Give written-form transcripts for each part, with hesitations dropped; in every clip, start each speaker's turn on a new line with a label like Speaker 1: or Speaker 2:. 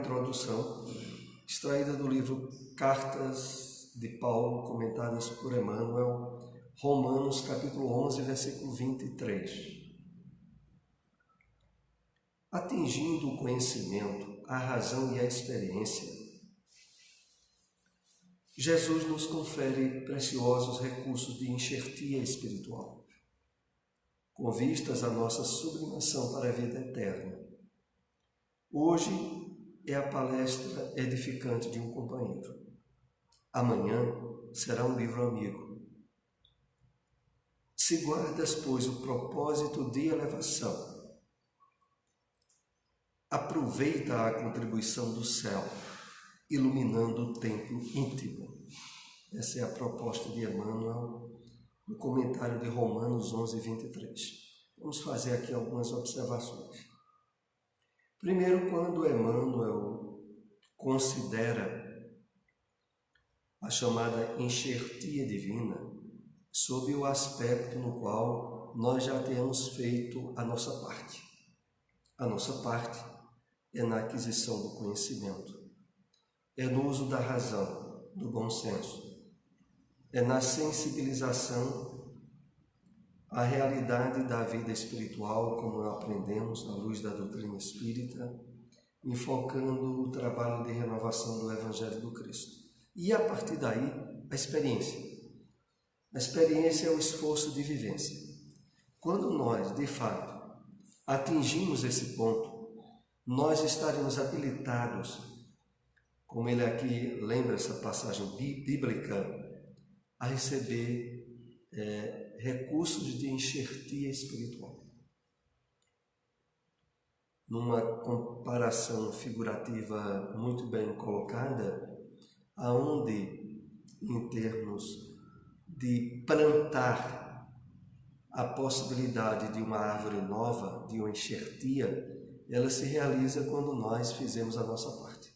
Speaker 1: introdução, extraída do livro Cartas de Paulo, comentadas por Emmanuel, Romanos, capítulo 11, versículo 23. Atingindo o conhecimento, a razão e a experiência, Jesus nos confere preciosos recursos de enxertia espiritual, com vistas à nossa sublimação para a vida eterna. Hoje é a palestra edificante de um companheiro. Amanhã será um livro amigo. Se guardas, pois, o propósito de elevação, aproveita a contribuição do céu, iluminando o templo íntimo. Essa é a proposta de Emmanuel no comentário de Romanos 11, 23. Vamos fazer aqui algumas observações. Primeiro, quando Emmanuel considera a chamada enxertia divina sob o aspecto no qual nós já tenhamos feito a nossa parte. A nossa parte é na aquisição do conhecimento, é no uso da razão, do bom senso, é na sensibilização à realidade da vida espiritual, como aprendemos na luz da doutrina espírita, enfocando o trabalho de renovação do Evangelho do Cristo. E a partir daí, a experiência. A experiência é o esforço de vivência. Quando nós, de fato, atingimos esse ponto, nós estaremos habilitados, como ele aqui lembra essa passagem bíblica, a receber recursos de enxertia espiritual. Numa comparação figurativa muito bem colocada, aonde, em termos de plantar a possibilidade de uma árvore nova, de uma enxertia, ela se realiza quando nós fizemos a nossa parte.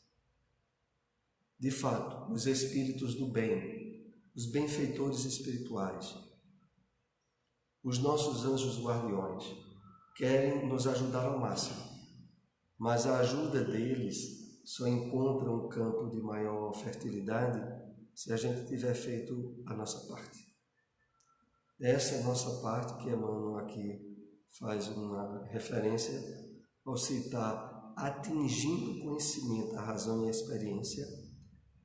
Speaker 1: De fato, os espíritos do bem, os benfeitores espirituais, os nossos anjos guardiões, querem nos ajudar ao máximo, mas a ajuda deles só encontra um campo de maior fertilidade se a gente tiver feito a nossa parte. Essa é a nossa parte que Emmanuel aqui faz uma referência ao citar, atingindo o conhecimento, a razão e a experiência,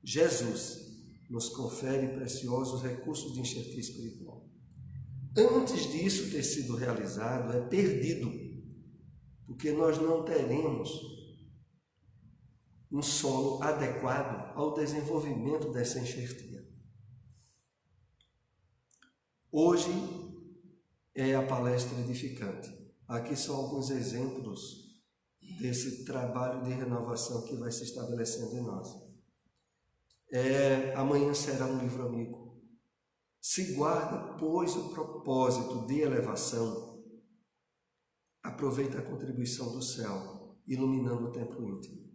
Speaker 1: Jesus nos confere preciosos recursos de enxertia espiritual. Antes disso ter sido realizado, é perdido, porque nós não teremos um solo adequado ao desenvolvimento dessa enxertia. Hoje é a palestra edificante. Aqui são alguns exemplos desse trabalho de renovação que vai se estabelecendo em nós. Amanhã será um livro amigo. Se guarda, pois, o propósito de elevação, aproveita a contribuição do céu, iluminando o templo íntimo.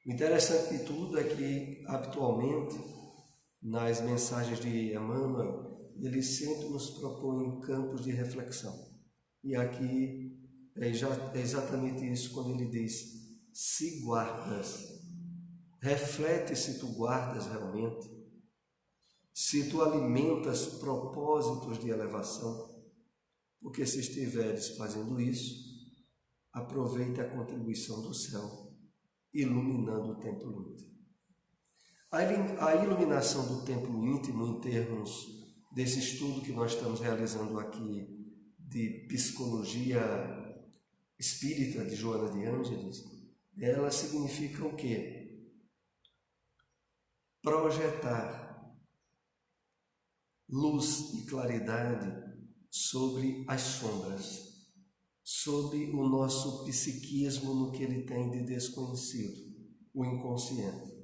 Speaker 1: O interessante de tudo é que, habitualmente, nas mensagens de Emmanuel, ele sempre nos propõe campos de reflexão. E aqui é exatamente isso quando ele diz, se guardas, reflete se tu guardas realmente, se tu alimentas propósitos de elevação, porque se estiveres fazendo isso, aproveita a contribuição do céu, iluminando o templo íntimo. A iluminação do templo íntimo, em termos desse estudo que nós estamos realizando aqui de psicologia espírita de Joana de Ângeles, ela significa o quê? Projetar luz e claridade sobre as sombras, sobre o nosso psiquismo no que ele tem de desconhecido, o inconsciente.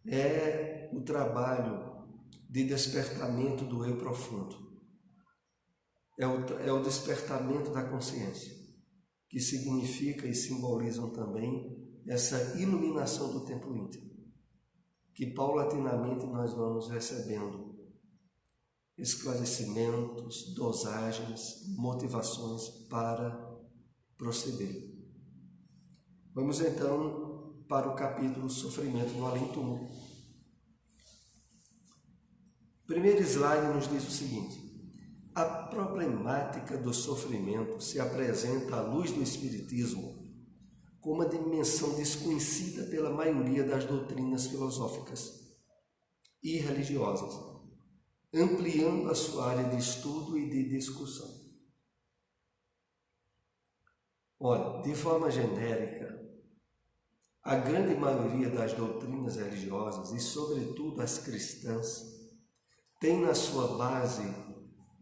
Speaker 1: É o trabalho de despertamento do eu profundo. É o despertamento da consciência, que significa e simbolizam também essa iluminação do templo íntimo, que paulatinamente nós vamos recebendo esclarecimentos, dosagens, motivações para proceder. Vamos então para o capítulo Sofrimento no Além-Túmulo. O primeiro slide nos diz o seguinte: a problemática do sofrimento se apresenta à luz do Espiritismo como uma dimensão desconhecida pela maioria das doutrinas filosóficas e religiosas, ampliando a sua área de estudo e de discussão. Olha, de forma genérica, a grande maioria das doutrinas religiosas, e sobretudo as cristãs, tem na sua base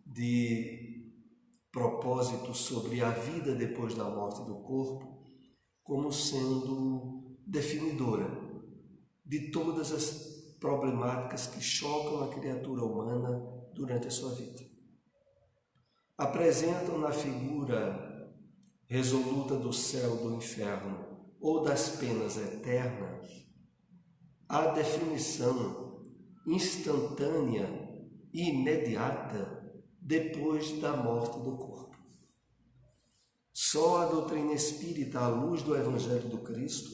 Speaker 1: de propósito sobre a vida depois da morte do corpo como sendo definidora de todas as problemáticas que chocam a criatura humana durante a sua vida. Apresentam na figura resoluta do céu, do inferno ou das penas eternas a definição instantânea e imediata depois da morte do corpo. Só a doutrina espírita, à luz do Evangelho do Cristo,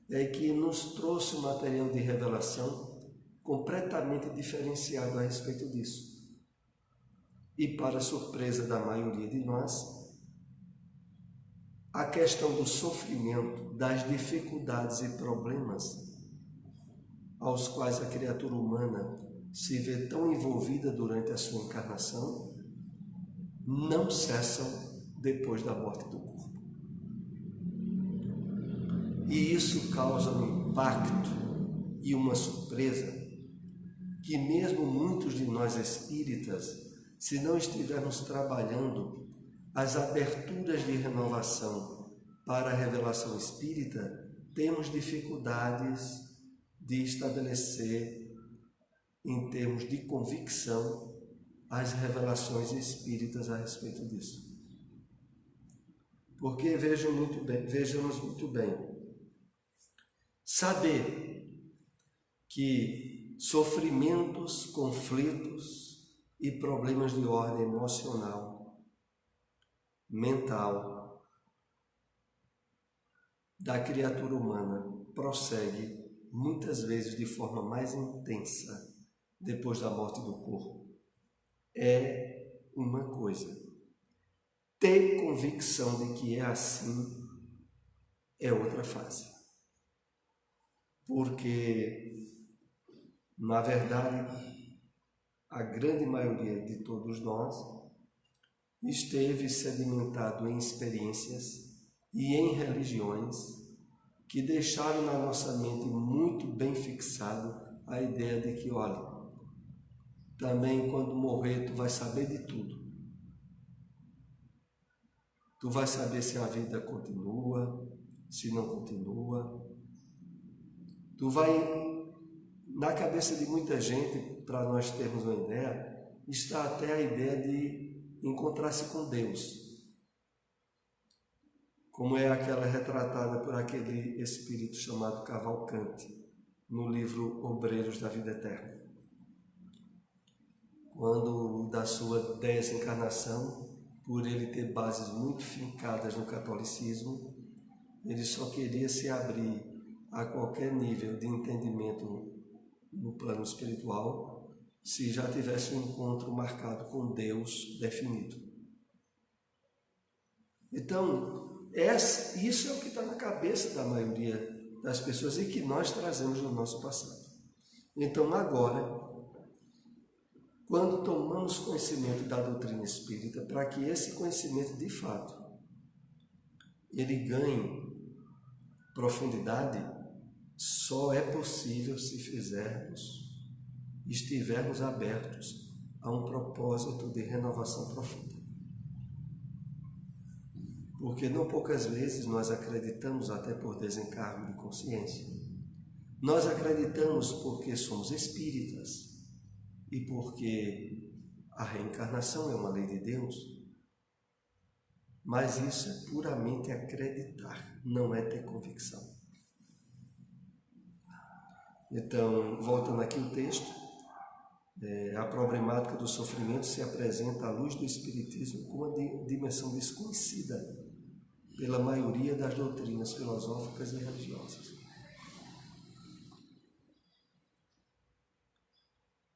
Speaker 1: é que nos trouxe um material de revelação completamente diferenciado a respeito disso. E, para surpresa da maioria de nós, a questão do sofrimento, das dificuldades e problemas aos quais a criatura humana se vê tão envolvida durante a sua encarnação, não cessam depois da morte do corpo. E isso causa um impacto e uma surpresa que mesmo muitos de nós espíritas, se não estivermos trabalhando as aberturas de renovação para a revelação espírita, temos dificuldades de estabelecer, em termos de convicção, as revelações espíritas a respeito disso. Porque vejamos muito bem, saber que sofrimentos, conflitos e problemas de ordem emocional, mental da criatura humana prossegue muitas vezes de forma mais intensa depois da morte do corpo é uma coisa. Ter convicção de que é assim é outra fase. Porque, na verdade, a grande maioria de todos nós esteve sedimentado em experiências e em religiões que deixaram na nossa mente muito bem fixado a ideia de que, olha, também quando morrer tu vai saber de tudo. Tu vai saber se a vida continua, se não continua. Tu vai, na cabeça de muita gente, para nós termos uma ideia, está até a ideia de encontrar-se com Deus, como é aquela retratada por aquele espírito chamado Cavalcante, no livro Obreiros da Vida Eterna. Quando, da sua desencarnação, por ele ter bases muito fincadas no catolicismo, ele só queria se abrir a qualquer nível de entendimento no plano espiritual se já tivesse um encontro marcado com Deus definido. Então, isso é o que está na cabeça da maioria das pessoas e que nós trazemos no nosso passado. Então, agora, quando tomamos conhecimento da doutrina espírita, para que esse conhecimento, de fato, ele ganhe profundidade, só é possível se estivermos abertos a um propósito de renovação profunda. Porque não poucas vezes nós acreditamos até por desencargo de consciência. Nós acreditamos porque somos espíritas e porque a reencarnação é uma lei de Deus. Mas isso é puramente acreditar, não é ter convicção. Então, voltando aqui ao texto, a problemática do sofrimento se apresenta à luz do Espiritismo com uma dimensão desconhecida pela maioria das doutrinas filosóficas e religiosas.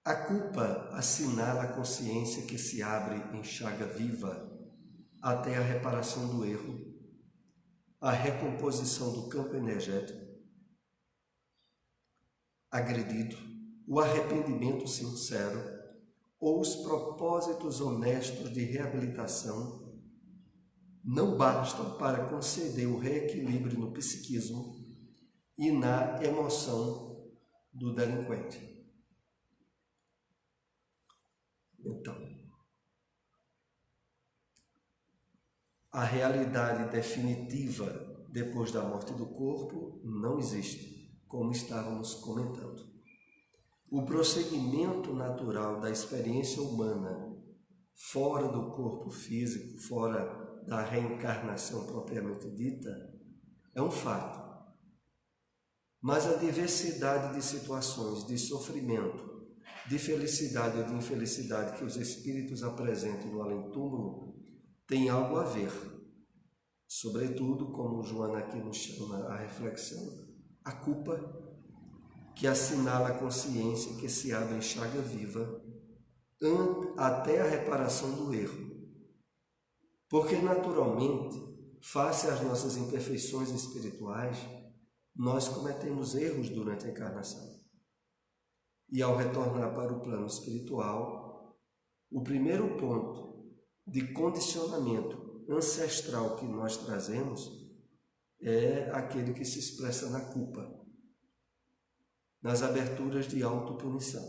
Speaker 1: A culpa assinala a consciência que se abre em chaga viva até a reparação do erro, a recomposição do campo energético agredido, o arrependimento sincero ou os propósitos honestos de reabilitação não bastam para conceder o reequilíbrio no psiquismo e na emoção do delinquente. Então, a realidade definitiva depois da morte do corpo não existe, como estávamos comentando. O prosseguimento natural da experiência humana fora do corpo físico, fora da reencarnação propriamente dita, é um fato. Mas a diversidade de situações de sofrimento, de felicidade ou de infelicidade que os espíritos apresentam no além-túmulo tem algo a ver. Sobretudo, como Joana aqui nos chama a reflexão, a culpa que assinala a consciência que se abre em chaga viva até a reparação do erro. Porque, naturalmente, face às nossas imperfeições espirituais, nós cometemos erros durante a encarnação. E ao retornar para o plano espiritual, o primeiro ponto de condicionamento ancestral que nós trazemos é aquele que se expressa na culpa, nas aberturas de autopunição.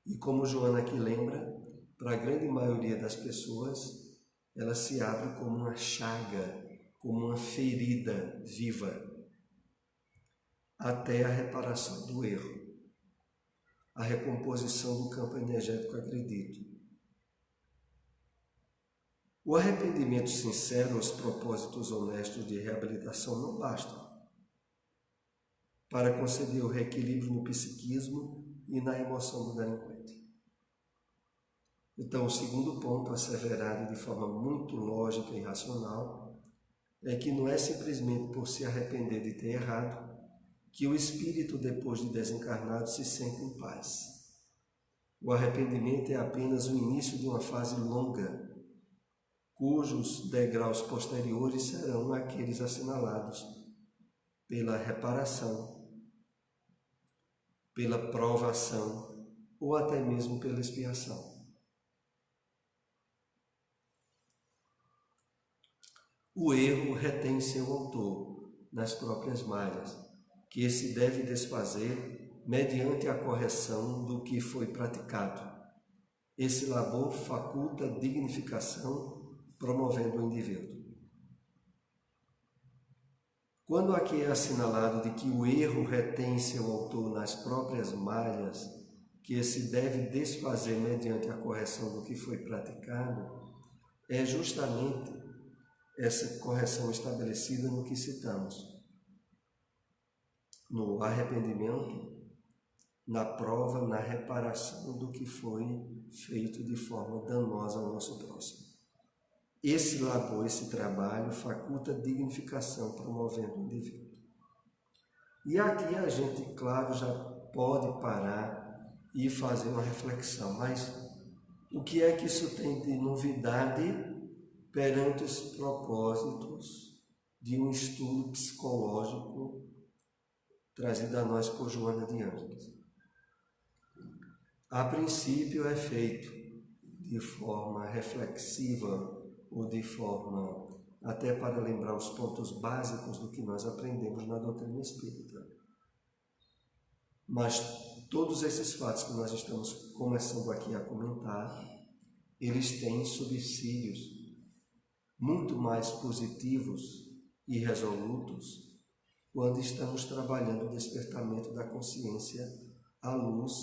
Speaker 1: E como Joana aqui lembra, para a grande maioria das pessoas, ela se abre como uma chaga, como uma ferida viva, até a reparação do erro, a recomposição do campo energético agredido. O arrependimento sincero aos propósitos honestos de reabilitação não basta para conceder o reequilíbrio no psiquismo e na emoção do delinquente. Então, o segundo ponto, asseverado de forma muito lógica e racional, é que não é simplesmente por se arrepender de ter errado que o espírito, depois de desencarnado, se sente em paz. O arrependimento é apenas o início de uma fase longa, cujos degraus posteriores serão aqueles assinalados pela reparação, pela provação ou até mesmo pela expiação. O erro retém seu autor nas próprias malhas, que se deve desfazer mediante a correção do que foi praticado. Esse labor faculta dignificação, promovendo o indivíduo. Quando aqui é assinalado de que o erro retém seu autor nas próprias malhas, que se deve desfazer mediante a correção do que foi praticado, é justamente essa correção estabelecida no que citamos, no arrependimento, na prova, na reparação do que foi feito de forma danosa ao nosso próximo. Esse labor, esse trabalho, faculta dignificação, promovendo o indivíduo. E aqui a gente, claro, já pode parar e fazer uma reflexão, mas o que é que isso tem de novidade perante os propósitos de um estudo psicológico trazido a nós por Joana de Ângeles? A princípio é feito de forma reflexiva ou de forma até para lembrar os pontos básicos do que nós aprendemos na doutrina espírita. Mas todos esses fatos que nós estamos começando aqui a comentar, eles têm subsídios muito mais positivos e resolutos quando estamos trabalhando o despertamento da consciência à luz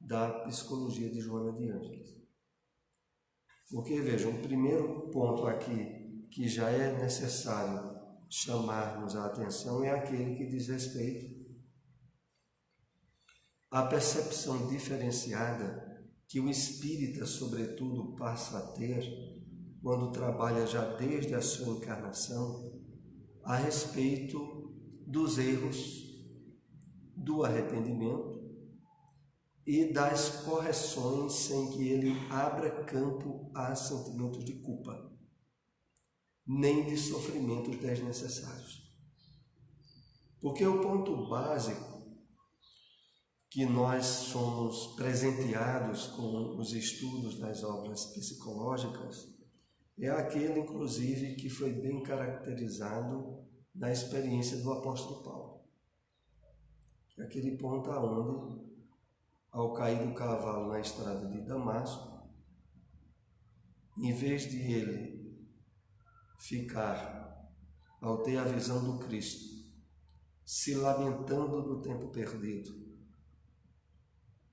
Speaker 1: da psicologia de Joana de Ângeles. Porque, vejam, o primeiro ponto aqui que já é necessário chamarmos a atenção é aquele que diz respeito à percepção diferenciada que o espírita, sobretudo, passa a ter quando trabalha já desde a sua encarnação a respeito dos erros, do arrependimento e das correções sem que ele abra campo a sentimentos de culpa, nem de sofrimentos desnecessários. Porque o ponto básico que nós somos presenteados com os estudos das obras psicológicas é aquele, inclusive, que foi bem caracterizado na experiência do apóstolo Paulo. Aquele ponto aonde, ao cair do cavalo na estrada de Damasco, em vez de ele ficar, ao ter a visão do Cristo, se lamentando do tempo perdido,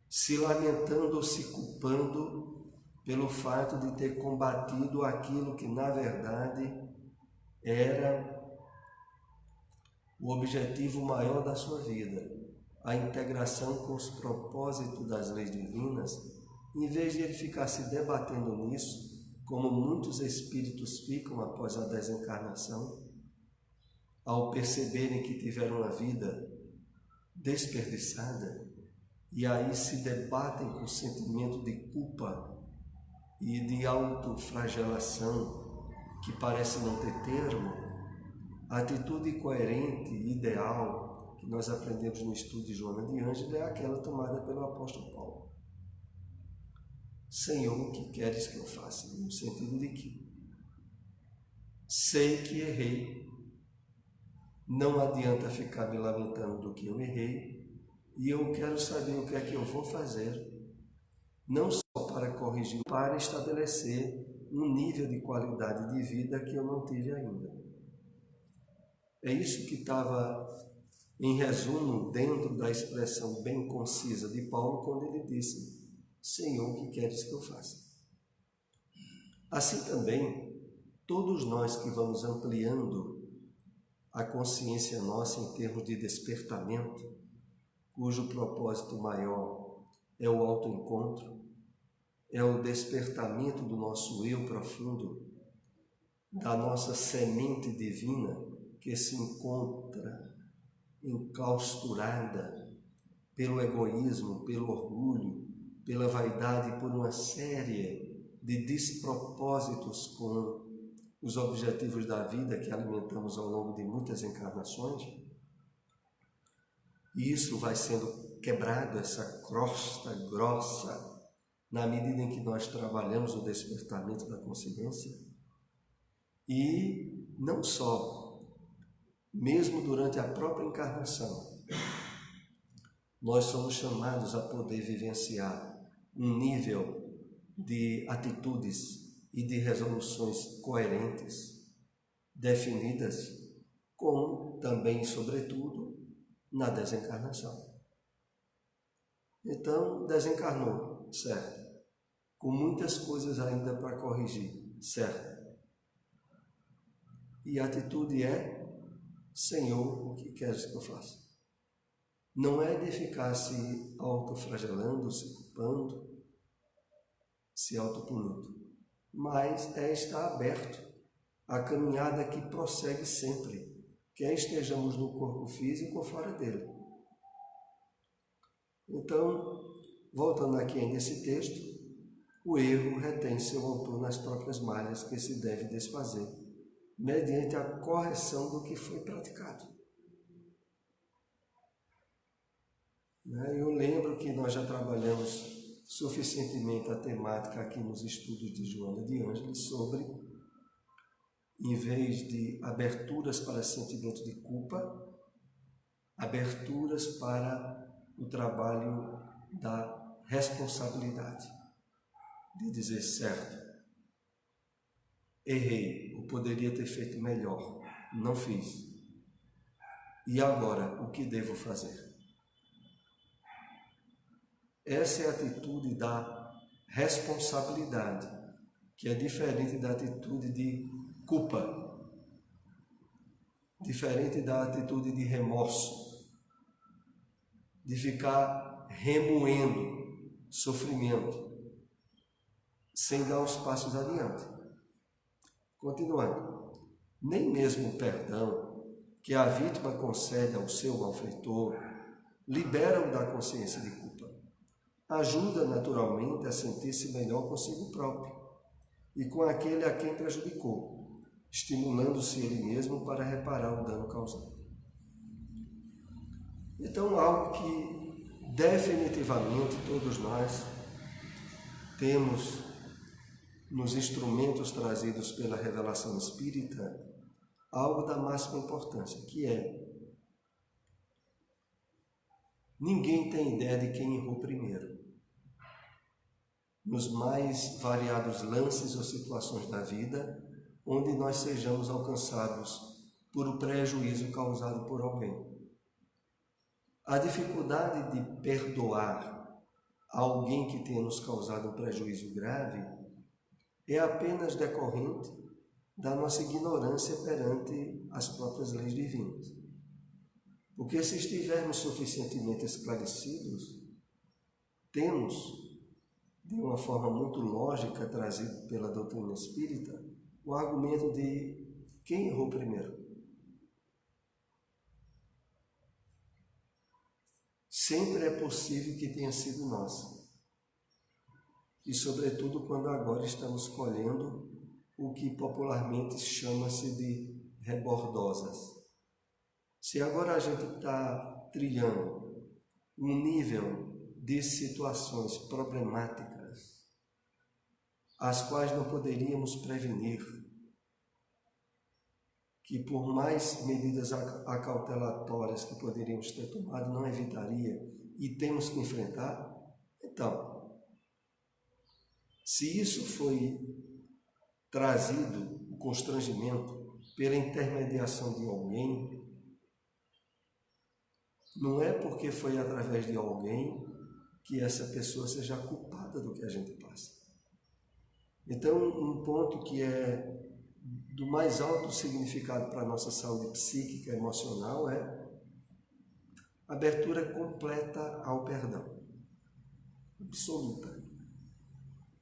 Speaker 1: se lamentando ou se culpando pelo fato de ter combatido aquilo que, na verdade, era o objetivo maior da sua vida, a integração com os propósitos das leis divinas, em vez de ele ficar se debatendo nisso, como muitos espíritos ficam após a desencarnação, ao perceberem que tiveram uma vida desperdiçada, e aí se debatem com o sentimento de culpa e de autoflagelação que parece não ter termo, a atitude coerente e ideal que nós aprendemos no estudo de Joana de Ângela é aquela tomada pelo apóstolo Paulo. Senhor, o que queres que eu faça? No sentido de que sei que errei, não adianta ficar me lamentando do que eu errei, e eu quero saber o que é que eu vou fazer, não só para corrigir, para estabelecer um nível de qualidade de vida que eu não tive ainda. É isso que estava, em resumo, dentro da expressão bem concisa de Paulo, quando ele disse: Senhor, o que queres que eu faça? Assim também, todos nós que vamos ampliando a consciência nossa em termos de despertamento, cujo propósito maior é o autoencontro, é o despertamento do nosso eu profundo, da nossa semente divina que se encontra enclausturada pelo egoísmo, pelo orgulho, pela vaidade, por uma série de despropósitos com os objetivos da vida que alimentamos ao longo de muitas encarnações. E isso vai sendo quebrado, essa crosta grossa, na medida em que nós trabalhamos o despertamento da consciência. E não só, mesmo durante a própria encarnação, nós somos chamados a poder vivenciar um nível de atitudes e de resoluções coerentes, definidas, como também, sobretudo, na desencarnação. Então, desencarnou, certo? Com muitas coisas ainda para corrigir, certo? E a atitude é: Senhor, o que queres que eu faça? Não é de ficar se autoflagelando, se culpando, se autopunindo, mas é estar aberto à caminhada que prossegue sempre, quer estejamos no corpo físico ou fora dele. Então, voltando aqui nesse texto, o erro retém seu autor nas próprias malhas que se deve desfazer, mediante a correção do que foi praticado. Eu lembro que nós já trabalhamos suficientemente a temática aqui nos estudos de Joana de Ângela sobre, em vez de aberturas para sentimento de culpa, aberturas para o trabalho da responsabilidade, de dizer: certo, errei, eu poderia ter feito melhor, não fiz. E agora, o que devo fazer? Essa é a atitude da responsabilidade, que é diferente da atitude de culpa, diferente da atitude de remorso, de ficar remoendo sofrimento, sem dar os passos adiante. Continuando, nem mesmo o perdão que a vítima concede ao seu malfeitor libera-o da consciência de culpa. Ajuda naturalmente a sentir-se melhor consigo próprio e com aquele a quem prejudicou, estimulando-se ele mesmo para reparar o dano causado. Então, algo que definitivamente todos nós temos nos instrumentos trazidos pela revelação espírita, algo da máxima importância, que é: ninguém tem ideia de quem errou primeiro. Nos mais variados lances ou situações da vida, onde nós sejamos alcançados por o prejuízo causado por alguém. A dificuldade de perdoar alguém que tenha nos causado um prejuízo grave é apenas decorrente da nossa ignorância perante as próprias leis divinas. Porque se estivermos suficientemente esclarecidos, temos, de uma forma muito lógica trazida pela doutrina espírita, o argumento de quem errou primeiro. Sempre é possível que tenha sido nós. E sobretudo quando agora estamos colhendo o que popularmente chama-se de rebordosas. Se agora a gente está trilhando um nível de situações problemáticas, as quais não poderíamos prevenir, que por mais medidas acautelatórias que poderíamos ter tomado, não evitaria, e temos que enfrentar, então, se isso foi trazido, o constrangimento, pela intermediação de alguém, não é porque foi através de alguém que essa pessoa seja culpada do que a gente passa. Então, um ponto que é do mais alto significado para a nossa saúde psíquica e emocional é a abertura completa ao perdão. Absoluta.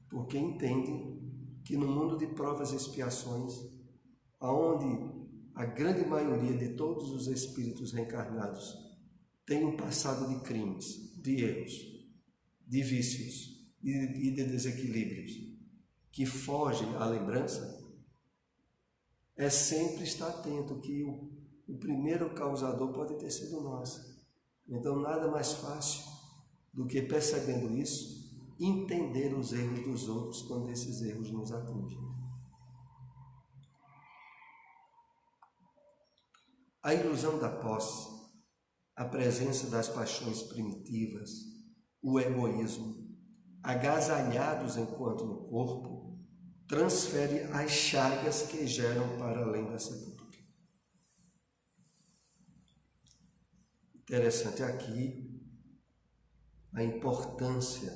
Speaker 1: Porque entende que no mundo de provas e expiações, aonde a grande maioria de todos os espíritos reencarnados tem um passado de crimes, de erros, de vícios e de desequilíbrios que foge à lembrança, é sempre estar atento que o primeiro causador pode ter sido nós. Então, nada mais fácil do que, percebendo isso, entender os erros dos outros quando esses erros nos atingem. A ilusão da posse, a presença das paixões primitivas, o egoísmo, agasalhados enquanto no corpo, transfere as chagas que geram para além da sepultura. Interessante aqui a importância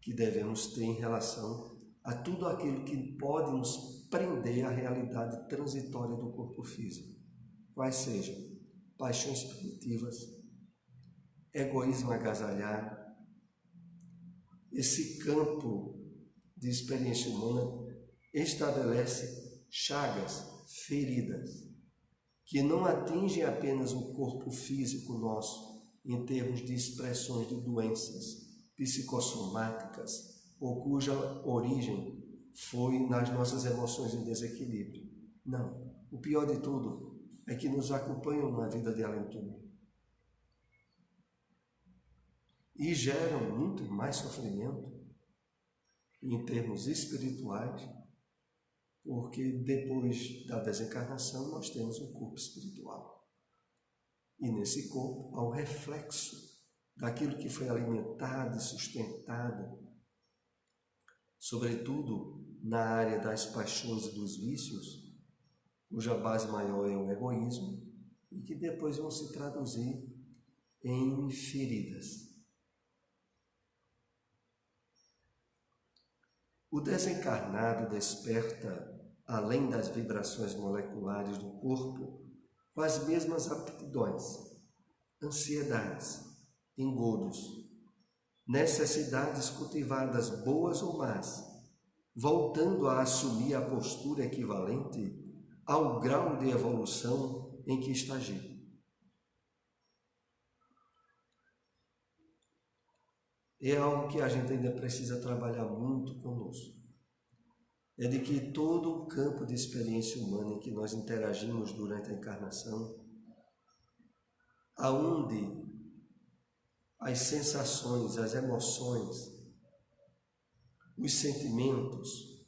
Speaker 1: que devemos ter em relação a tudo aquilo que pode nos prender à realidade transitória do corpo físico, quais sejam paixões primitivas, egoísmo agasalhado, esse campo de experiência humana estabelece chagas, feridas, que não atingem apenas o corpo físico nosso, em termos de expressões de doenças psicossomáticas, ou cuja origem foi nas nossas emoções em desequilíbrio. Não. O pior de tudo é que nos acompanham na vida de além-túmulo e geram muito mais sofrimento em termos espirituais, porque depois da desencarnação nós temos um corpo espiritual. E nesse corpo há o reflexo daquilo que foi alimentado e sustentado, sobretudo na área das paixões e dos vícios, cuja base maior é o egoísmo, e que depois vão se traduzir em feridas. O desencarnado desperta, além das vibrações moleculares do corpo, com as mesmas aptidões, ansiedades, engodos, necessidades cultivadas boas ou más, voltando a assumir a postura equivalente ao grau de evolução em que estagia. É algo que a gente ainda precisa trabalhar muito conosco. É de que todo o campo de experiência humana em que nós interagimos durante a encarnação, aonde as sensações, as emoções, os sentimentos,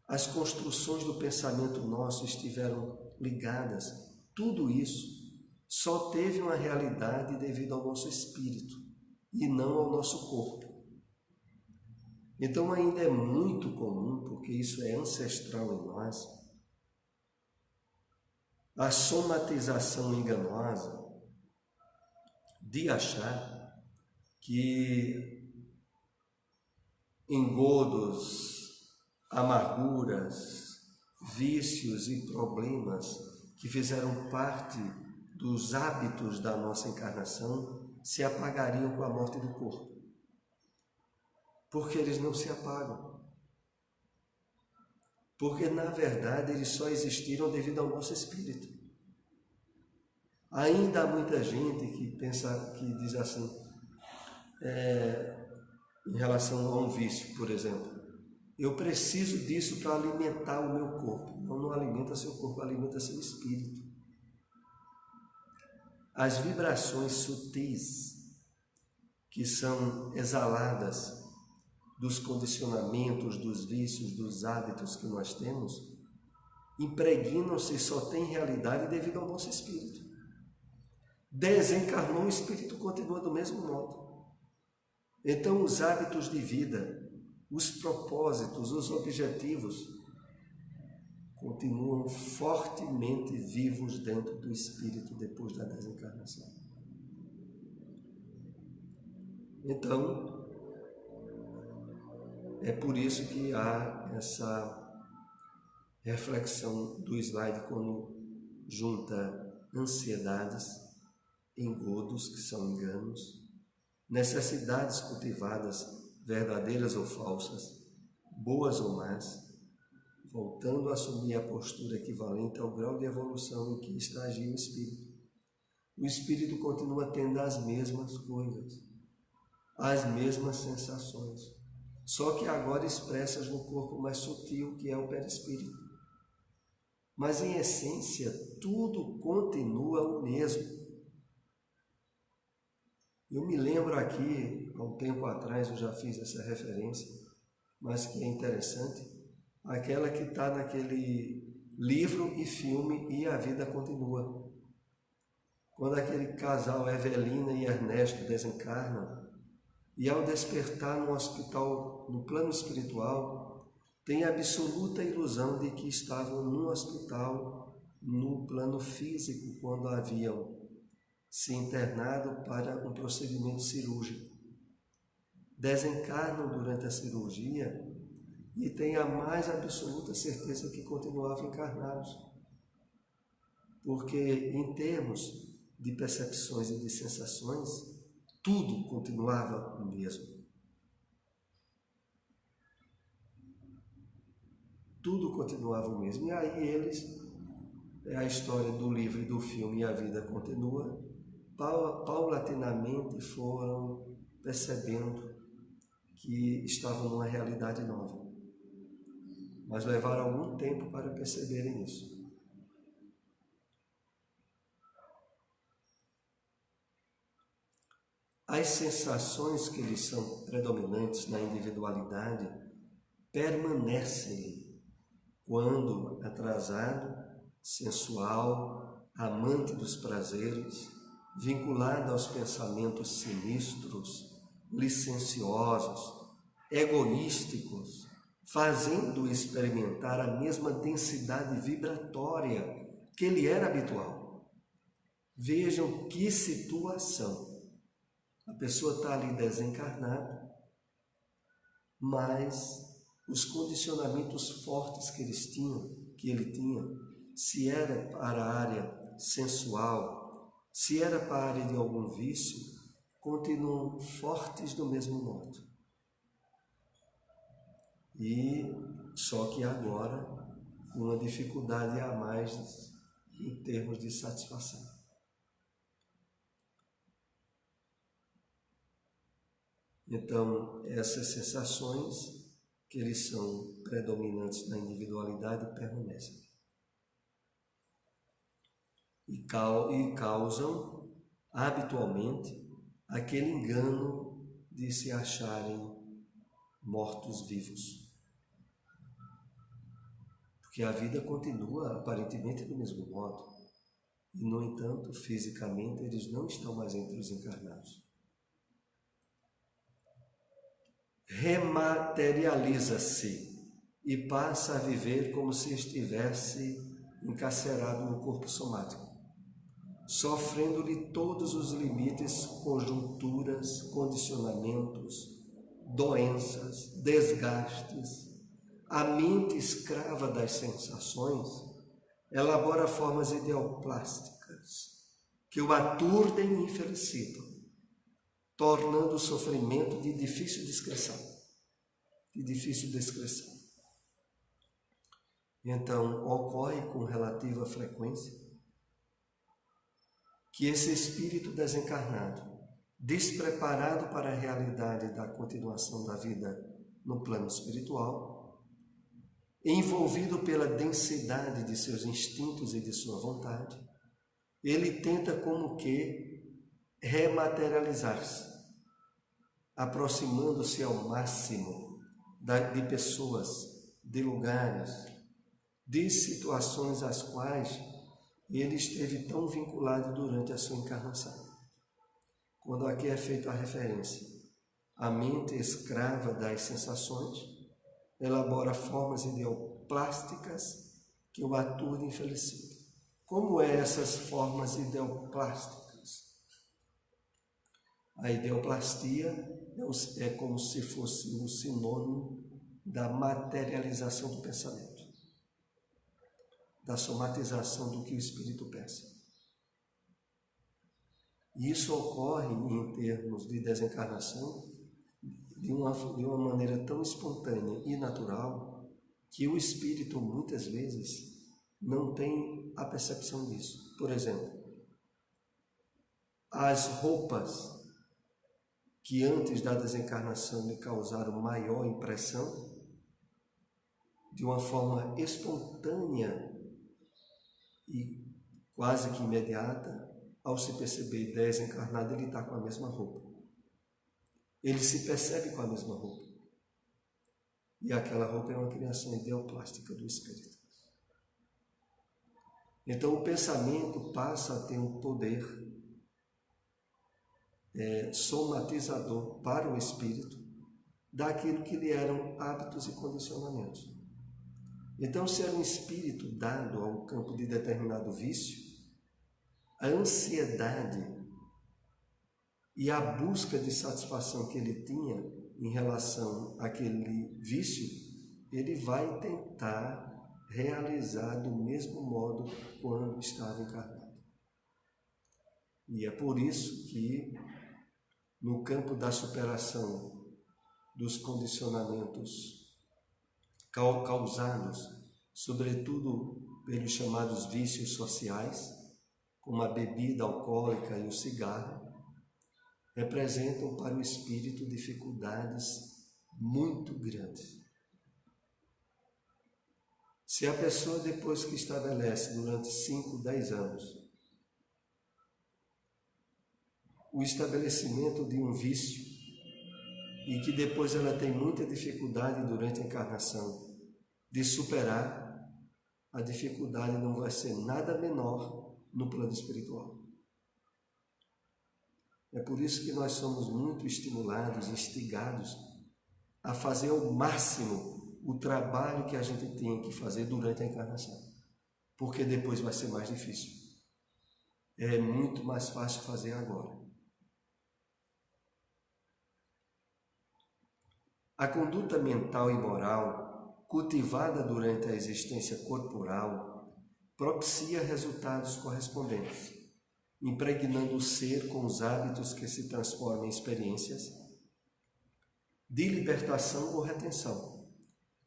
Speaker 1: as construções do pensamento nosso estiveram ligadas, tudo isso só teve uma realidade devido ao nosso espírito e não ao nosso corpo. Então ainda é muito comum, porque isso é ancestral em nós, a somatização enganosa de achar que engodos, amarguras, vícios e problemas que fizeram parte dos hábitos da nossa encarnação se apagariam com a morte do corpo. Porque eles não se apagam. Porque, na verdade, eles só existiram devido ao nosso espírito. Ainda há muita gente que pensa, que diz assim, em relação a um vício, por exemplo, eu preciso disso para alimentar o meu corpo. Não alimenta seu corpo, alimenta seu espírito. As vibrações sutis que são exaladas dos condicionamentos, dos vícios, dos hábitos que nós temos, impregnam-se e só têm realidade devido ao nosso espírito. Desencarnou, o espírito continua do mesmo modo. Então os hábitos de vida, os propósitos, os objetivos continuam fortemente vivos dentro do espírito depois da desencarnação. Então, é por isso que há essa reflexão do slide quando junta ansiedades, engodos, que são enganos, necessidades cultivadas, verdadeiras ou falsas, boas ou más, voltando a assumir a postura equivalente ao grau de evolução em que estagia o espírito. O espírito continua tendo as mesmas coisas, as mesmas sensações, só que agora expressas no corpo mais sutil, que é o perispírito. Mas em essência, tudo continua o mesmo. Eu me lembro aqui, há um tempo atrás, eu já fiz essa referência, mas que é interessante, aquela que está naquele livro e filme E a Vida Continua. Quando aquele casal, Evelina e Ernesto, desencarnam, e ao despertar no hospital, no plano espiritual, têm a absoluta ilusão de que estavam no hospital, no plano físico, quando haviam se internado para um procedimento cirúrgico. Desencarnam durante a cirurgia e têm a mais absoluta certeza que continuavam encarnados. Porque, em termos de percepções e de sensações, tudo continuava o mesmo. Tudo continuava o mesmo. E aí eles, é a história do livro e do filme E a Vida Continua, paulatinamente foram percebendo que estavam numa realidade nova. Mas levaram algum tempo para perceberem isso. As sensações que lhes são predominantes na individualidade permanecem quando atrasado, sensual, amante dos prazeres, vinculado aos pensamentos sinistros, licenciosos, egoísticos, fazendo experimentar a mesma densidade vibratória que lhe era habitual. Vejam que situação. A pessoa está ali desencarnada, mas os condicionamentos fortes que ele tinha, se era para a área sensual, se era para a área de algum vício, continuam fortes do mesmo modo. e só que agora com uma dificuldade a mais em termos de satisfação. Então, essas sensações, que eles são predominantes na individualidade, permanecem. E causam, habitualmente, aquele engano de se acharem mortos-vivos. Porque a vida continua aparentemente do mesmo modo. E, no entanto, fisicamente, eles não estão mais entre os encarnados. Rematerializa-se e passa a viver como se estivesse encarcerado no corpo somático, sofrendo-lhe todos os limites, conjunturas, condicionamentos, doenças, desgastes. A mente escrava das sensações elabora formas ideoplásticas que o aturdem e infelicitam, tornando o sofrimento de difícil descrição. Então, ocorre com relativa frequência que esse espírito desencarnado, despreparado para a realidade da continuação da vida no plano espiritual, envolvido pela densidade de seus instintos e de sua vontade, ele tenta como que rematerializar-se, aproximando-se ao máximo de pessoas, de lugares, de situações às quais ele esteve tão vinculado durante a sua encarnação. Quando aqui é feita a referência, a mente escrava das sensações elabora formas ideoplásticas que o aturdem e felicitam. Como essas formas ideoplásticas? A ideoplastia é como se fosse um sinônimo da materialização do pensamento, da somatização do que o espírito pensa. E isso ocorre em termos de desencarnação de uma maneira tão espontânea e natural que o espírito muitas vezes não tem a percepção disso. Por exemplo, as roupas que antes da desencarnação lhe causaram maior impressão, de uma forma espontânea e quase que imediata, ao se perceber desencarnado, ele está com a mesma roupa. Ele se percebe com a mesma roupa. E aquela roupa é uma criação ideoplástica do espírito. Então o pensamento passa a ter um poder somatizador para o espírito daquilo que lhe eram hábitos e condicionamentos. Então, se era um espírito dado ao campo de determinado vício, a ansiedade e a busca de satisfação que ele tinha em relação àquele vício, ele vai tentar realizar do mesmo modo quando estava encarnado. E é por isso que, no campo da superação dos condicionamentos causados, sobretudo pelos chamados vícios sociais, como a bebida alcoólica e o cigarro, representam para o espírito dificuldades muito grandes. Se a pessoa, depois que estabelece durante 5, 10 anos o estabelecimento de um vício e que depois ela tem muita dificuldade durante a encarnação de superar, a dificuldade não vai ser nada menor no plano espiritual. É por isso que nós somos muito estimulados, instigados a fazer ao máximo o trabalho que a gente tem que fazer durante a encarnação, porque depois vai ser mais difícil. É muito mais fácil fazer agora. A conduta mental e moral, cultivada durante a existência corporal, propicia resultados correspondentes, impregnando o ser com os hábitos que se transformam em experiências de libertação ou retenção,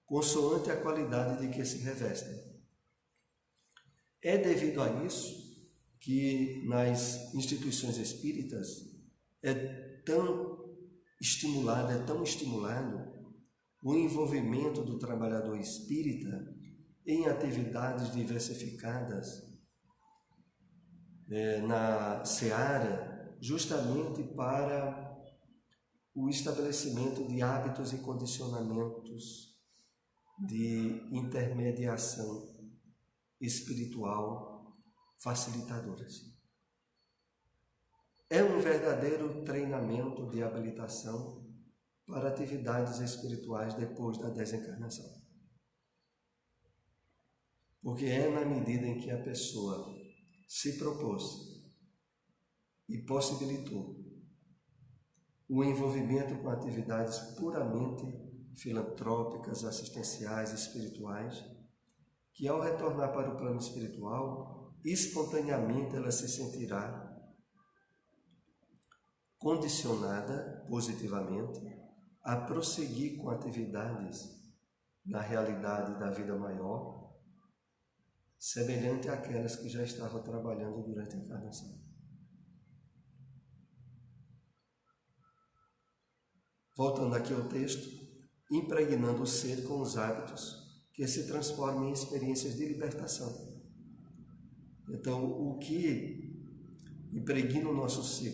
Speaker 1: consoante a qualidade de que se revestem. É devido a isso que nas instituições espíritas é tão estimulado o envolvimento do trabalhador espírita em atividades diversificadas na seara, justamente para o estabelecimento de hábitos e condicionamentos de intermediação espiritual facilitadoras. É um verdadeiro treinamento de habilitação para atividades espirituais depois da desencarnação. Porque é na medida em que a pessoa se propôs e possibilitou o envolvimento com atividades puramente filantrópicas, assistenciais, espirituais, que ao retornar para o plano espiritual, espontaneamente ela se sentirá condicionada positivamente a prosseguir com atividades na realidade da vida maior, semelhante àquelas que já estava trabalhando durante a encarnação. Voltando aqui ao texto, impregnando o ser com os hábitos que se transformam em experiências de libertação. Então, o que impregna o nosso ser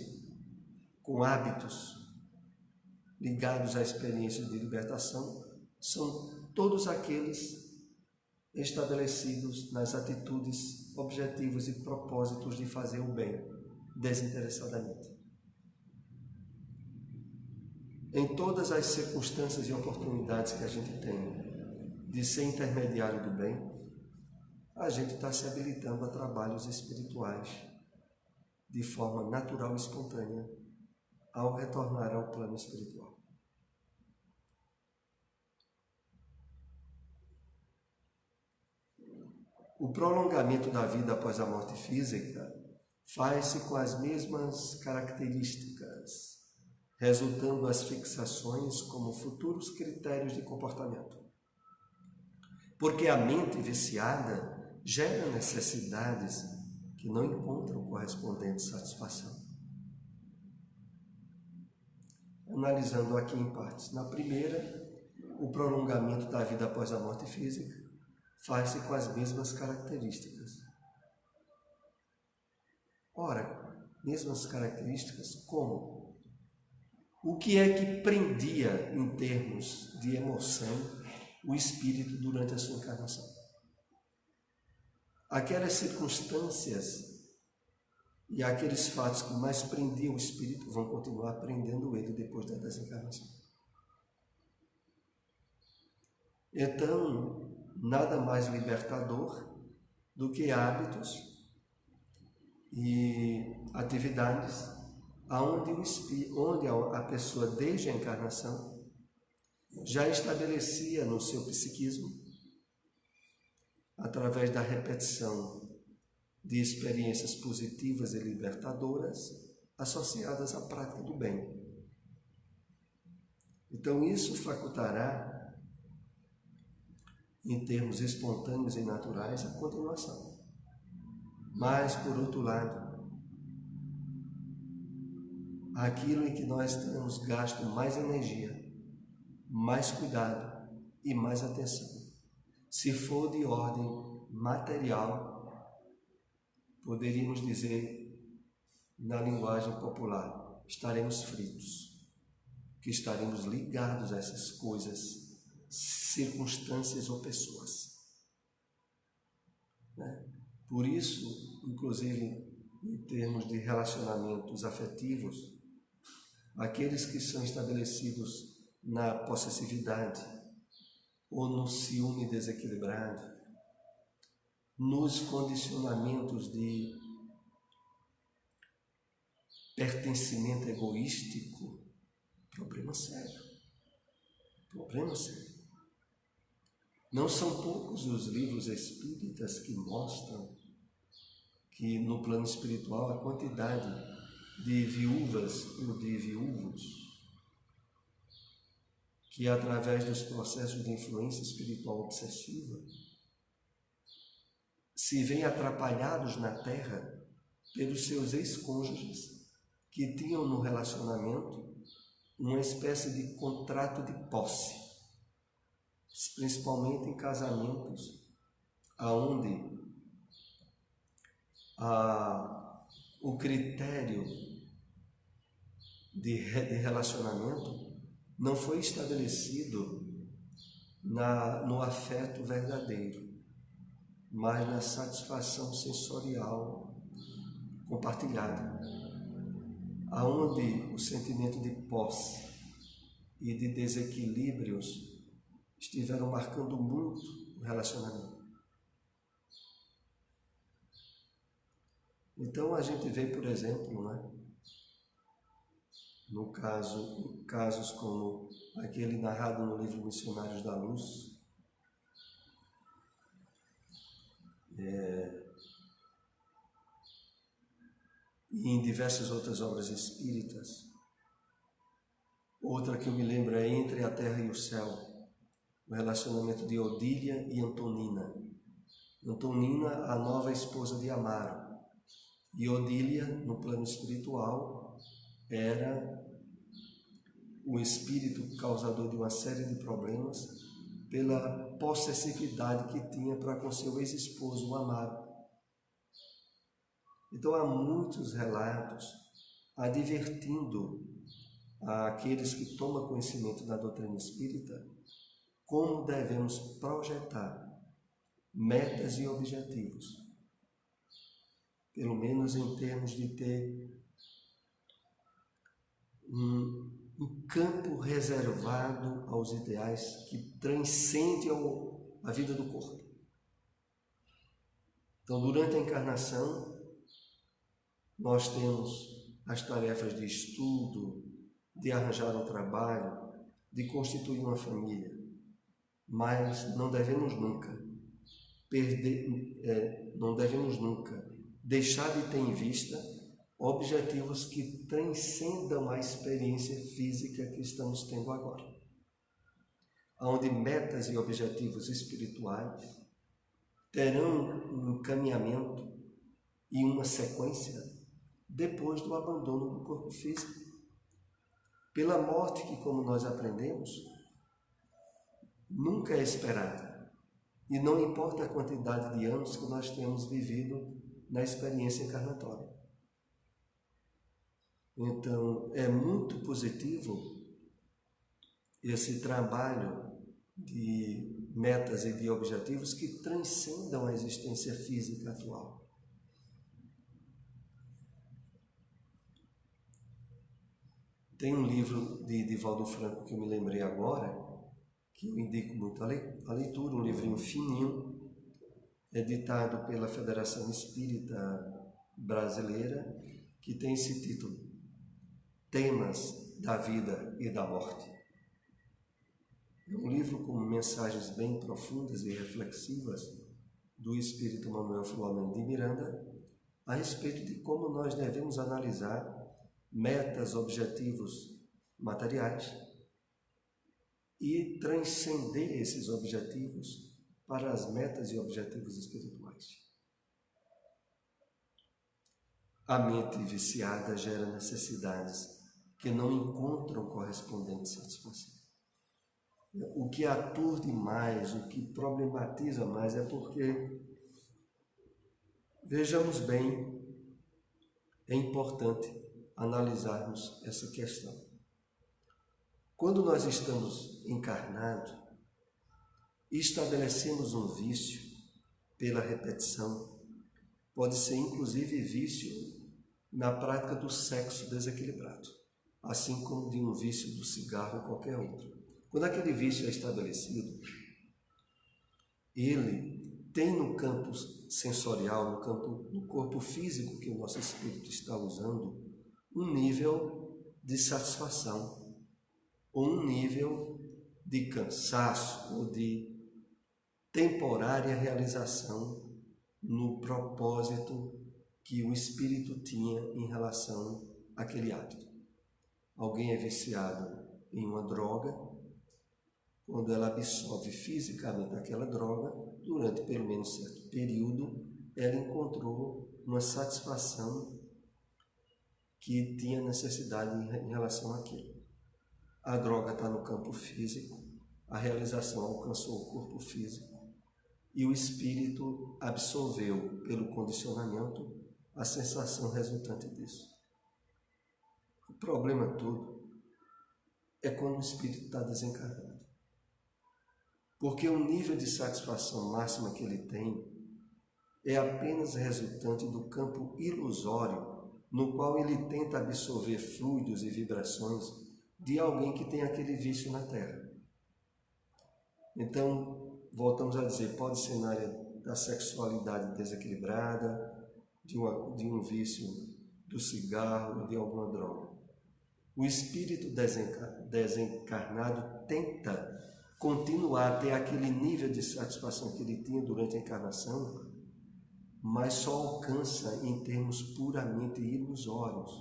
Speaker 1: com hábitos ligados a experiências de libertação são todos aqueles estabelecidos nas atitudes, objetivos e propósitos de fazer o bem desinteressadamente. Em todas as circunstâncias e oportunidades que a gente tem de ser intermediário do bem, a gente está se habilitando a trabalhos espirituais de forma natural e espontânea ao retornar ao plano espiritual. O prolongamento da vida após a morte física faz-se com as mesmas características, resultando as fixações como futuros critérios de comportamento. Porque a mente viciada gera necessidades que não encontram correspondente satisfação. Analisando aqui em partes. Na primeira, o prolongamento da vida após a morte física faz-se com as mesmas características. Ora, mesmas características como? O que é que prendia em termos de emoção o espírito durante a sua encarnação? Aquelas circunstâncias e aqueles fatos que mais prendiam o espírito vão continuar prendendo ele depois da desencarnação. Então, nada mais libertador do que hábitos e atividades onde a pessoa, desde a encarnação, já estabelecia no seu psiquismo, através da repetição de experiências positivas e libertadoras associadas à prática do bem. Então, isso facultará, em termos espontâneos e naturais, a continuação. Mas, por outro lado, aquilo em que nós temos gasto mais energia, mais cuidado e mais atenção, se for de ordem material, poderíamos dizer, na linguagem popular, estaremos fritos, que estaremos ligados a essas coisas, circunstâncias ou pessoas. Por isso, inclusive, em termos de relacionamentos afetivos, aqueles que são estabelecidos na possessividade ou no ciúme desequilibrado, nos condicionamentos de pertencimento egoístico, problema sério. Problema sério. Não são poucos os livros espíritas que mostram que no plano espiritual a quantidade de viúvas ou de viúvos que, através dos processos de influência espiritual obsessiva, se veem atrapalhados na Terra pelos seus ex-cônjuges que tinham no relacionamento uma espécie de contrato de posse, principalmente em casamentos onde o critério de relacionamento não foi estabelecido no afeto verdadeiro, mas na satisfação sensorial compartilhada, aonde o sentimento de posse e de desequilíbrios estiveram marcando muito o relacionamento. Então a gente vê, por exemplo, no casos como aquele narrado no livro Missionários da Luz, e em diversas outras obras espíritas. Outra que eu me lembro é Entre a Terra e o Céu, o relacionamento de Odília e Antonina. Antonina, a nova esposa de Amaro, e Odília, no plano espiritual, era o espírito causador de uma série de problemas pela possessividade que tinha para com seu ex-esposo, o Amaro. Então há muitos relatos advertindo àqueles que tomam conhecimento da doutrina espírita como devemos projetar metas e objetivos, pelo menos em termos de ter um campo reservado aos ideais que transcende a vida do corpo. Então, durante a encarnação, nós temos as tarefas de estudo, de arranjar um trabalho, de constituir uma família, mas não devemos nunca deixar de ter em vista objetivos que transcendam a experiência física que estamos tendo agora, onde metas e objetivos espirituais terão um encaminhamento e uma sequência depois do abandono do corpo físico. Pela morte que, como nós aprendemos, nunca é esperada, e não importa a quantidade de anos que nós temos vivido na experiência encarnatória. Então, é muito positivo esse trabalho de metas e de objetivos que transcendam a existência física atual. Tem um livro de Divaldo Franco que eu me lembrei agora, que eu indico muito a leitura, um livrinho fininho, editado pela Federação Espírita Brasileira, que tem esse título: Temas da Vida e da Morte. É um livro com mensagens bem profundas e reflexivas do Espírito Manuel Filomeno de Miranda a respeito de como nós devemos analisar metas, objetivos materiais e transcender esses objetivos para as metas e objetivos espirituais. A mente viciada gera necessidades que não encontram correspondente satisfação. O que aturde mais, o que problematiza mais é porque, vejamos bem, é importante analisarmos essa questão. Quando nós estamos encarnados e estabelecemos um vício pela repetição, pode ser inclusive vício na prática do sexo desequilibrado, assim como de um vício do cigarro ou qualquer outro. Quando aquele vício é estabelecido, ele tem no campo sensorial, no corpo físico que o nosso espírito está usando, um nível de satisfação, ou um nível de cansaço, ou de temporária realização no propósito que o espírito tinha em relação àquele hábito. Alguém é viciado em uma droga quando ela absorve fisicamente aquela droga, durante pelo menos certo período, ela encontrou uma satisfação que tinha necessidade em relação àquilo. A droga está no campo físico, a realização alcançou o corpo físico e o espírito absorveu, pelo condicionamento, a sensação resultante disso. O problema todo é quando o espírito está desencarnado. Porque o nível de satisfação máxima que ele tem é apenas resultante do campo ilusório no qual ele tenta absorver fluidos e vibrações de alguém que tem aquele vício na Terra. Então, voltamos a dizer, pode ser na área da sexualidade desequilibrada, de um vício do cigarro, de alguma droga. O espírito desencarnado tenta continuar a ter aquele nível de satisfação que ele tinha durante a encarnação, mas só alcança em termos puramente ilusórios,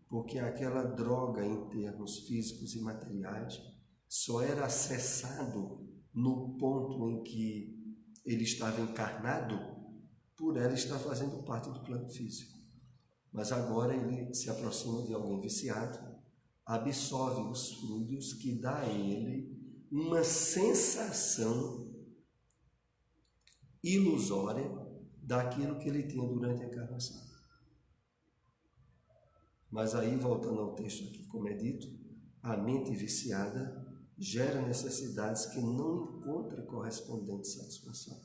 Speaker 1: porque aquela droga em termos físicos e materiais só era acessado no ponto em que ele estava encarnado, por ela estar fazendo parte do plano físico. Mas agora ele se aproxima de alguém viciado, absorve os fluidos que dá a ele uma sensação ilusória daquilo que ele tinha durante a encarnação. Mas aí, voltando ao texto aqui, como é dito, a mente viciada gera necessidades que não encontra correspondente satisfação,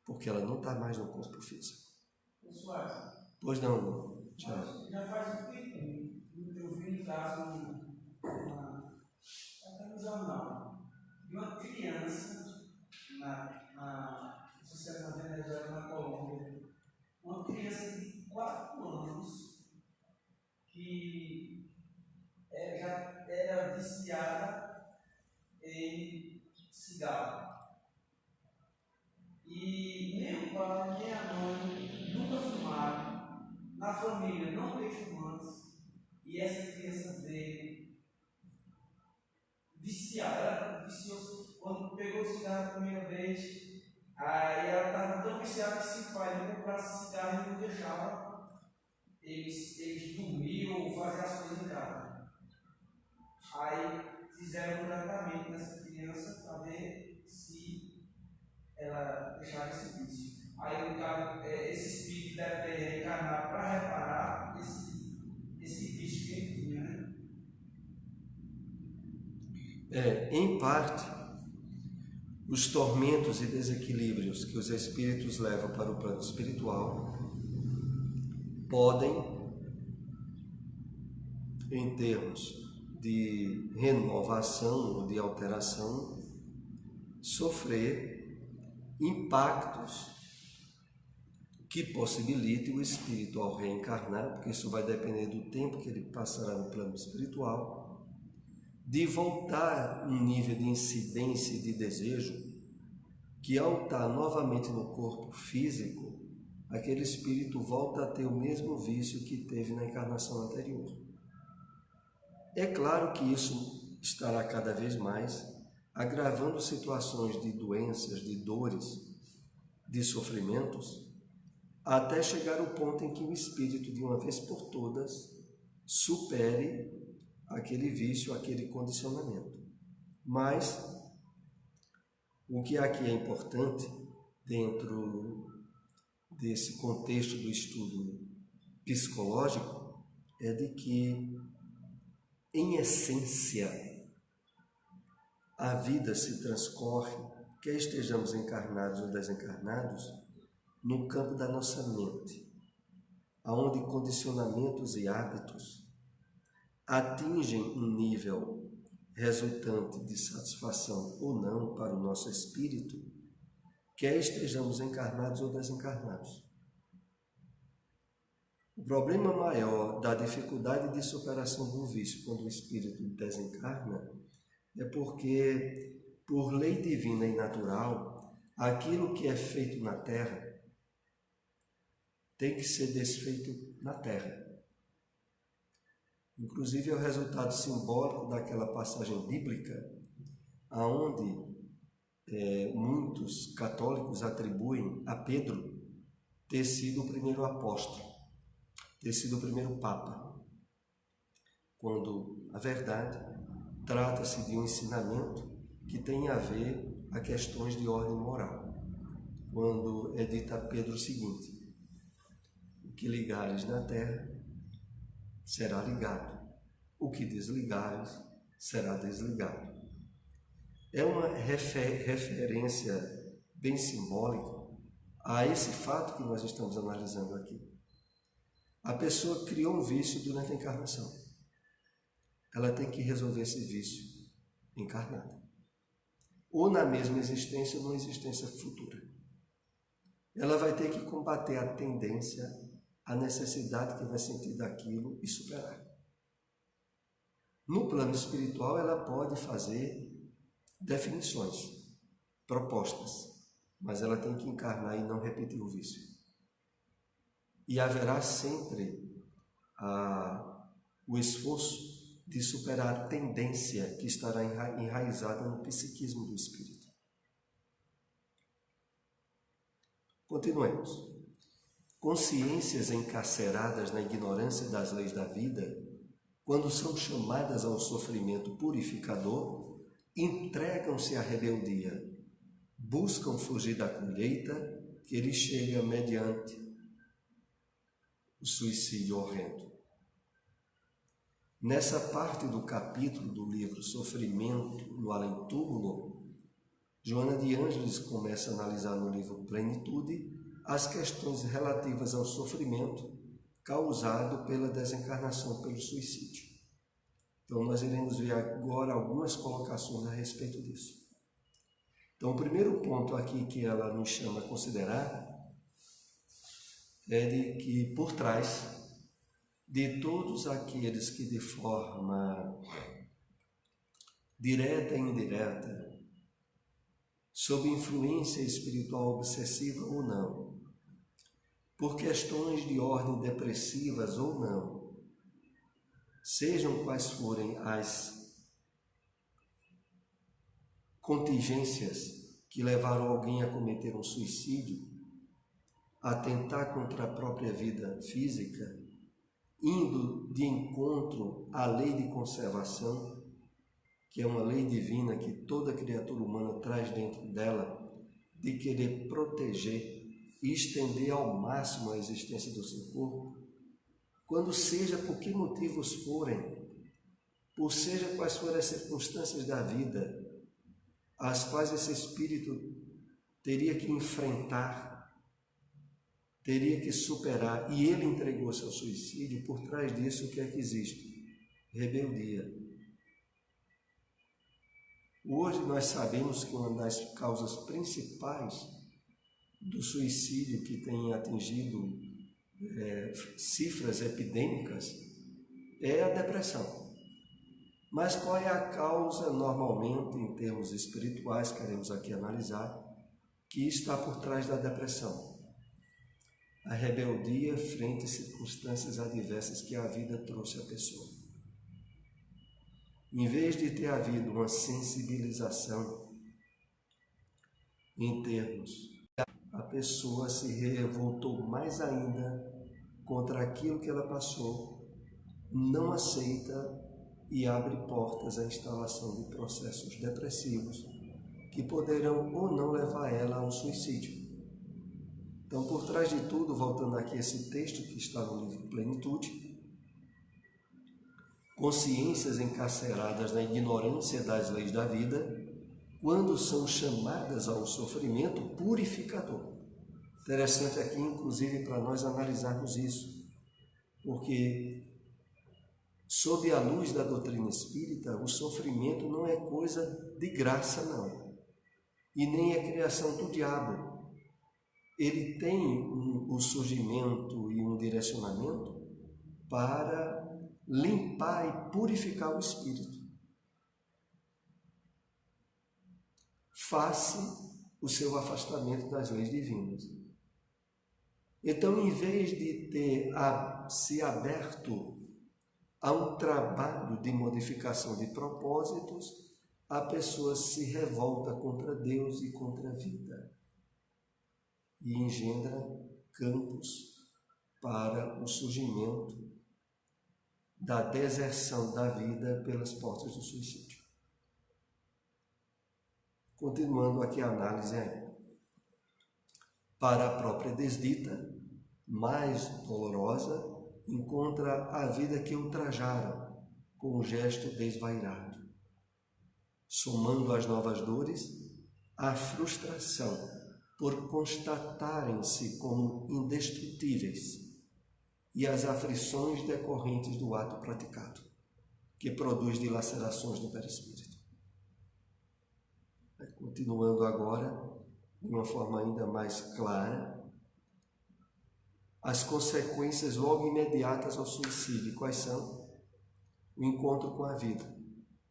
Speaker 1: porque ela não está mais no corpo físico. Pois não, Tiago.
Speaker 2: Já faz um tempo que eu vi um caso até no jornal de uma criança na Sociedade Venezuela, na Colômbia, uma criança de 4 anos que já era viciada em cigarro. E nem o pai nem a mãe nunca fumaram, na família não tem fumantes, e essa criança veio viciada, ela viciou quando pegou o cigarro a primeira vez. Aí ela estava tão viciada que se o pai não comprasse cigarro e não deixava eles dormiam ou faziam as coisas em casa. Aí fizeram um tratamento nessa criança para ver se ela deixava esse vício. Aí no caso, esse espírito deve ter reencarnado para reparar esse vício que ele tinha, né?
Speaker 1: Em parte, os tormentos e desequilíbrios que os espíritos levam para o plano espiritual podem, em termos de renovação ou de alteração, sofrer impactos que possibilitem o espírito, ao reencarnar, porque isso vai depender do tempo que ele passará no plano espiritual, de voltar um nível de incidência e de desejo que, ao estar novamente no corpo físico, aquele espírito volta a ter o mesmo vício que teve na encarnação anterior. É claro que isso estará cada vez mais agravando situações de doenças, de dores, de sofrimentos, até chegar ao ponto em que o espírito, de uma vez por todas, supere aquele vício, aquele condicionamento. Mas o que aqui é importante, dentro desse contexto do estudo psicológico, é de que, em essência, a vida se transcorre, quer estejamos encarnados ou desencarnados, no campo da nossa mente, aonde condicionamentos e hábitos atingem um nível resultante de satisfação ou não para o nosso espírito, quer estejamos encarnados ou desencarnados. O problema maior da dificuldade de superação do vício quando o espírito desencarna é porque, por lei divina e natural, aquilo que é feito na Terra tem que ser desfeito na Terra. Inclusive é o resultado simbólico daquela passagem bíblica aonde muitos católicos atribuem a Pedro ter sido o primeiro apóstolo, ter sido o primeiro papa, quando, na verdade, trata-se de um ensinamento que tem a ver a questões de ordem moral. Quando é dito a Pedro o seguinte: o que ligares na terra será ligado, o que desligares será desligado. É uma referência bem simbólica a esse fato que nós estamos analisando aqui. A pessoa criou um vício durante a encarnação. Ela tem que resolver esse vício encarnada, ou na mesma existência ou numa existência futura. Ela vai ter que combater a tendência, a necessidade que vai sentir daquilo e superar. No plano espiritual, ela pode fazer definições, propostas, mas ela tem que encarnar e não repetir o vício. E haverá sempre o esforço de superar a tendência que estará enraizada no psiquismo do espírito. Continuemos. Consciências encarceradas na ignorância das leis da vida, quando são chamadas ao sofrimento purificador, entregam-se à rebeldia, buscam fugir da colheita que lhes chega mediante o suicídio horrendo. Nessa parte do capítulo do livro Sofrimento no Além-Túmulo, Joana de Ângeles começa a analisar no livro Plenitude as questões relativas ao sofrimento causado pela desencarnação pelo suicídio. Então, nós iremos ver agora algumas colocações a respeito disso. Então, o primeiro ponto aqui que ela nos chama a considerar é de que, por trás de todos aqueles que de forma direta e indireta, sob influência espiritual obsessiva ou não, por questões de ordem depressivas ou não, sejam quais forem as contingências que levaram alguém a cometer um suicídio, a atentar contra a própria vida física, indo de encontro à lei de conservação, que é uma lei divina que toda criatura humana traz dentro dela, de querer proteger e estender ao máximo a existência do seu corpo, quando seja por que motivos forem, por seja quais forem as circunstâncias da vida, as quais esse espírito teria que enfrentar, teria que superar, e ele entregou-se ao suicídio, por trás disso o que é que existe? Rebeldia. Hoje nós sabemos que uma das causas principais do suicídio que tem atingido cifras epidêmicas é a depressão. Mas qual é a causa, normalmente, em termos espirituais, queremos aqui analisar, que está por trás da depressão? A rebeldia frente às circunstâncias adversas que a vida trouxe à pessoa. Em vez de ter havido uma sensibilização em termos, a pessoa se revoltou mais ainda contra aquilo que ela passou, não aceita e abre portas à instalação de processos depressivos que poderão ou não levar ela a um suicídio. Então, por trás de tudo, voltando aqui a esse texto que está no livro Plenitude, consciências encarceradas na ignorância das leis da vida, quando são chamadas ao sofrimento purificador. Interessante aqui, inclusive, para nós analisarmos isso, porque, sob a luz da doutrina espírita, o sofrimento não é coisa de graça, não, e nem é criação do diabo. Ele tem um surgimento e um direcionamento para limpar e purificar o espírito, face o seu afastamento das leis divinas. Então, em vez de ter se aberto há um trabalho de modificação de propósitos, a pessoa se revolta contra Deus e contra a vida e engendra campos para o surgimento da deserção da vida pelas portas do suicídio. Continuando aqui a análise ainda. Para a própria desdita, mais dolorosa, encontra a vida que ultrajaram com um gesto desvairado. Somando as novas dores, a frustração por constatarem-se como indestrutíveis e as aflições decorrentes do ato praticado, que produz dilacerações do perispírito. Continuando agora, de uma forma ainda mais clara, as consequências logo imediatas ao suicídio. Quais são? O encontro com a vida.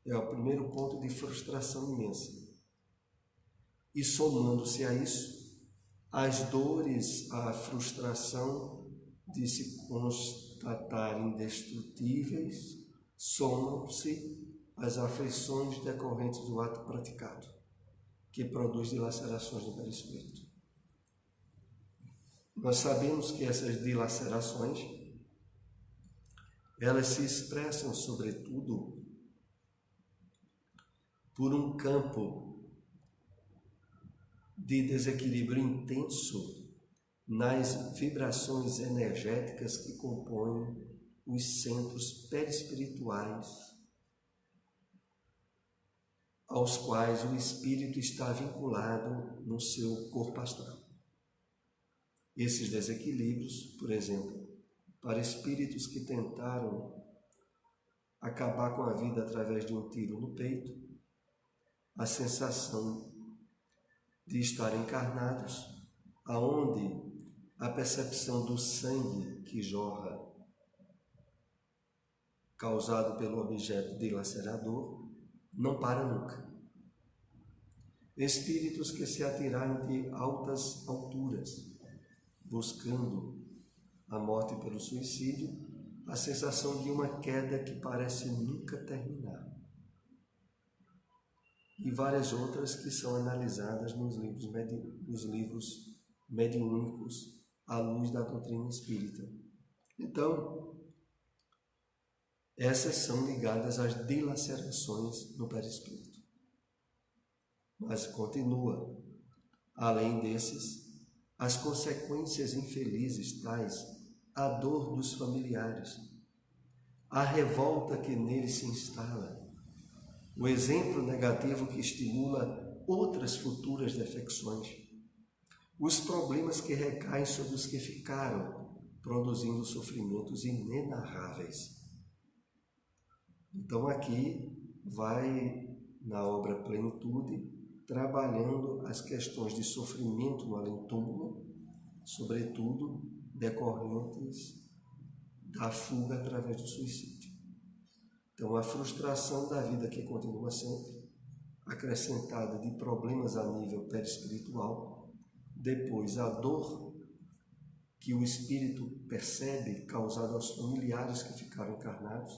Speaker 1: É o primeiro ponto de frustração imensa. E somando-se a isso, as dores, a frustração de se constatarem indestrutíveis, somam-se as aflições decorrentes do ato praticado, que produz dilacerações no perispírito. Nós sabemos que essas dilacerações, elas se expressam, sobretudo, por um campo de desequilíbrio intenso nas vibrações energéticas que compõem os centros perispirituais aos quais o espírito está vinculado no seu corpo astral. Esses desequilíbrios, por exemplo, para espíritos que tentaram acabar com a vida através de um tiro no peito, a sensação de estar encarnados, aonde a percepção do sangue que jorra, causado pelo objeto dilacerador, não para nunca. Espíritos que se atiraram de altas alturas, buscando a morte pelo suicídio, a sensação de uma queda que parece nunca terminar. E várias outras que são analisadas nos livros mediúnicos à luz da doutrina espírita. Então, essas são ligadas às dilacerações no perispírito. Mas continua, além desses, as consequências infelizes tais, a dor dos familiares, a revolta que neles se instala, o exemplo negativo que estimula outras futuras defecções, os problemas que recaem sobre os que ficaram, produzindo sofrimentos inenarráveis. Então aqui vai, na obra Plenitude, trabalhando as questões de sofrimento no além-túmulo, sobretudo decorrentes da fuga através do suicídio. Então, a frustração da vida que continua sempre, acrescentada de problemas a nível perispiritual, depois a dor que o espírito percebe causada aos familiares que ficaram encarnados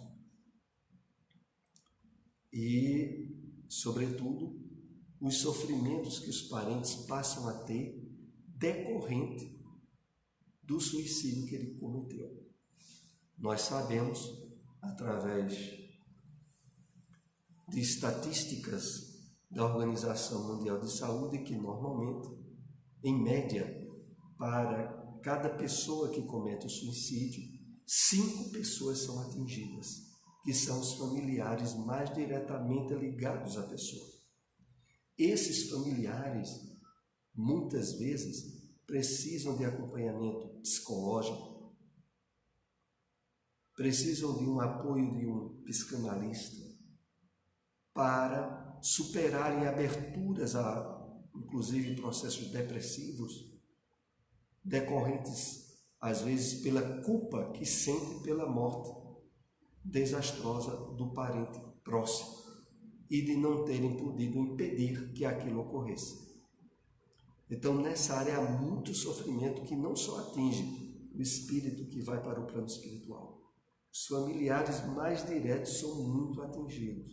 Speaker 1: e, sobretudo, os sofrimentos que os parentes passam a ter decorrente do suicídio que ele cometeu. Nós sabemos, através de estatísticas da Organização Mundial de Saúde, que normalmente, em média, para cada pessoa que comete o suicídio, 5 pessoas são atingidas, que são os familiares mais diretamente ligados à pessoa. Esses familiares, muitas vezes, precisam de acompanhamento psicológico, precisam de um apoio de um psicanalista para superarem aberturas a, inclusive, processos depressivos, decorrentes, às vezes, pela culpa que sentem pela morte desastrosa do parente próximo e de não terem podido impedir que aquilo ocorresse. Então, nessa área há muito sofrimento que não só atinge o espírito que vai para o plano espiritual, Os familiares mais diretos são muito atingidos.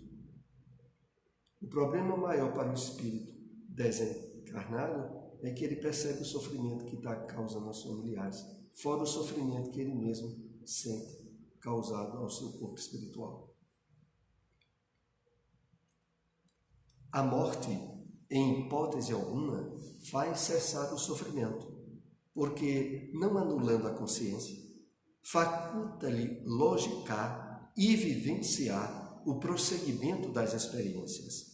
Speaker 1: O problema maior para o espírito desencarnado é que ele percebe o sofrimento que está causando aos familiares, fora o sofrimento que ele mesmo sente causado ao seu corpo espiritual. A morte, em hipótese alguma, faz cessar o sofrimento, porque, não anulando a consciência, faculta-lhe logicar e vivenciar o prosseguimento das experiências.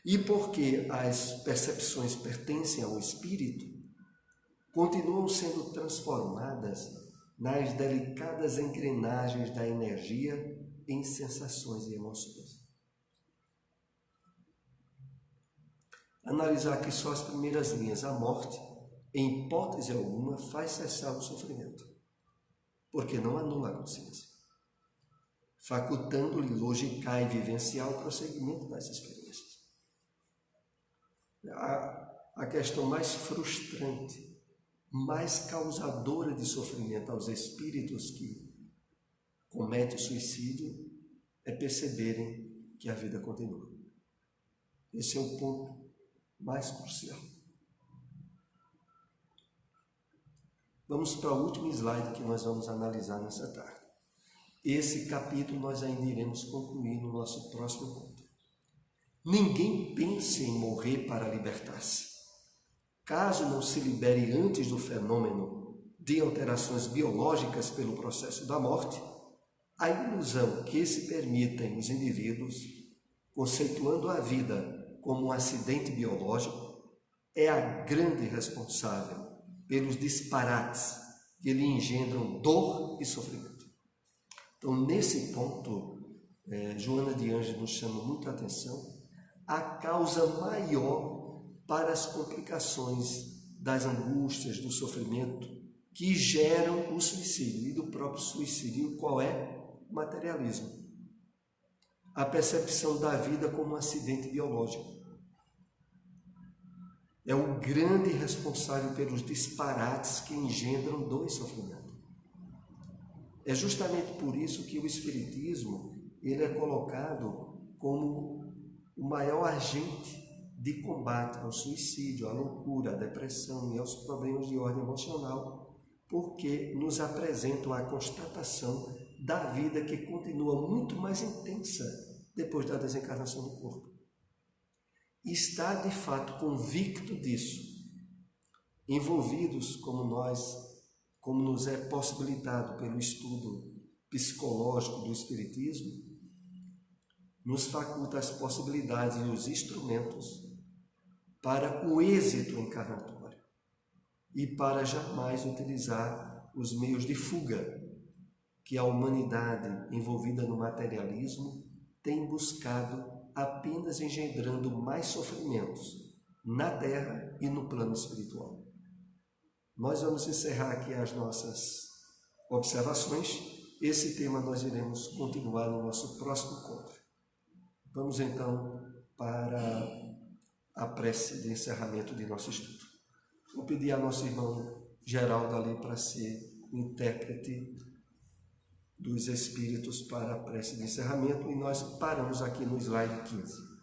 Speaker 1: E porque as percepções pertencem ao espírito, continuam sendo transformadas nas delicadas engrenagens da energia em sensações e emoções. Analisar aqui só as primeiras linhas. A morte, em hipótese alguma, faz cessar o sofrimento, porque não anula a consciência, facultando-lhe logicar e vivenciar o prosseguimento das experiências. A questão mais frustrante, mais causadora de sofrimento aos espíritos que cometem o suicídio é perceberem que a vida continua. Esse é o ponto mais crucial. Vamos para o último slide que nós vamos analisar nessa tarde. Esse capítulo nós ainda iremos concluir no nosso próximo encontro. Ninguém pense em morrer para libertar-se. Caso não se libere antes do fenômeno de alterações biológicas pelo processo da morte, a ilusão que se permitem os indivíduos, conceituando a vida como um acidente biológico, é a grande responsável pelos disparates que lhe engendram dor e sofrimento. Então, nesse ponto, Joana de Ângeles nos chama muita atenção a causa maior para as complicações das angústias, do sofrimento que geram o suicídio e do próprio suicídio. Qual é? O materialismo. A percepção da vida como um acidente biológico. É o grande responsável pelos disparates que engendram dor e sofrimento. É justamente por isso que o Espiritismo ele é colocado como o maior agente de combate ao suicídio, à loucura, à depressão e aos problemas de ordem emocional, porque nos apresentam a constatação da vida que continua muito mais intensa depois da desencarnação do corpo. E está, de fato, convicto disso, envolvidos como nós, como nos é possibilitado pelo estudo psicológico do Espiritismo, nos faculta as possibilidades e os instrumentos para o êxito encarnatório e para jamais utilizar os meios de fuga que a humanidade envolvida no materialismo tem buscado, apenas engendrando mais sofrimentos na Terra e no plano espiritual. Nós vamos encerrar aqui as nossas observações. Esse tema nós iremos continuar no nosso próximo encontro. Vamos então para a prece de encerramento de nosso estudo. Vou pedir a nosso irmão Geraldo ali para ser o intérprete dos Espíritos para a prece de encerramento e nós paramos aqui no slide 15.